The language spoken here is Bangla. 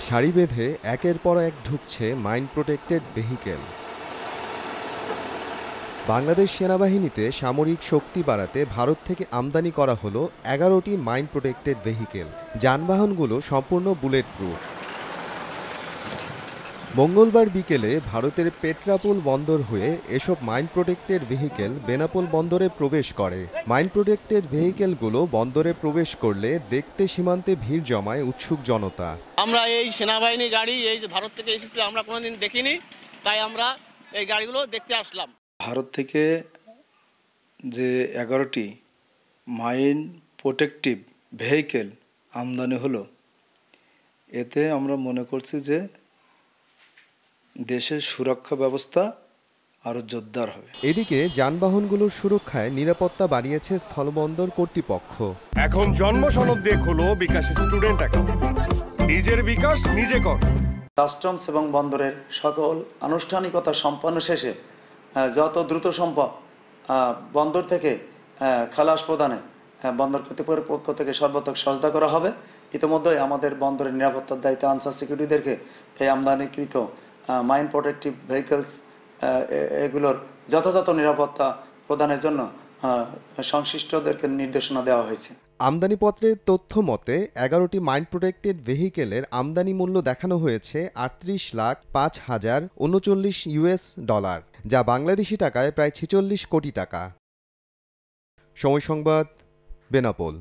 সারি বেঁধে একের পর এক ঢুকছে মাইন প্রোটেক্টেড ভেহিকেল। বাংলাদেশ সেনাবাহিনীতে সামরিক শক্তি বাড়াতে ভারত থেকে আমদানি করা হলো ১১টি মাইন প্রোটেক্টেড ভেহিকেল। যানবাহনগুলো সম্পূর্ণ বুলেট প্রুফ। মঙ্গলবার বিকেলে ভারতের পেট্রাপোল বন্দর হয়ে এসব মাইন প্রোটেক্টেড ভেহিকেল বেনাপোল বন্দরে প্রবেশ করে। মাইন প্রোটেক্টেড ভেহিকেলগুলো বন্দরে প্রবেশ করলে দেখতে সীমান্তে ভিড় জমায় উৎসুক জনতা। আমরা এই সেনাবাহিনী গাড়ি এই যে ভারত থেকে এসেছে আমরা কোনোদিন দেখিনি, তাই আমরা এই গাড়িগুলো দেখতে আসলাম। ভারত থেকে যে ১১টি মাইন প্রোটেক্টিভ ভেহিকেল আমদানি হলো, এতে আমরা মনে করছি যে দেশের সুরক্ষা ব্যবস্থা আরও জোরদার হবে। এদিকে যানবাহনগুলোর সুরক্ষায় নিরাপত্তা বাড়িয়েছে স্থলবন্দর কর্তৃপক্ষ। এখন জন্ম সনদ দিয়ে খোলো বিকাশ স্টুডেন্ট অ্যাকাউন্ট। নিজের বিকাশ নিজে কর। কাস্টমস এবং বন্দরের সকল আনুষ্ঠানিকতা সম্পন্ন শেষে যত দ্রুত সম্ভব বন্দর থেকে খালাস প্রদানে বন্দর কর্তৃপক্ষের পক্ষ থেকে সর্বাত্মক সহযোগিতা করা হবে। ইতিমধ্যে আমাদের বন্দরের নিরাপত্তার দায়িত্বে আনসার সিকিউরিটিদেরকে এই আমদানিকৃত মাইন প্রোটেক্টিভ ভেহিকেলস এগুলোর যথাযথ নিরাপত্তা প্রদানের জন্য সংশ্লিষ্টদেরকে নির্দেশনা দেওয়া হয়েছে। আমদানিপত্রের তথ্য মতে ১১টি মাইন প্রোটেক্টেড ভেহিকেলের আমদানি মূল্য দেখানো হয়েছে ৩৮,৫,০৩৯ ইউএস ডলার, যা বাংলাদেশি টাকায় প্রায় ৪৬ কোটি টাকা। সময় সংবাদ, বেনাপোল।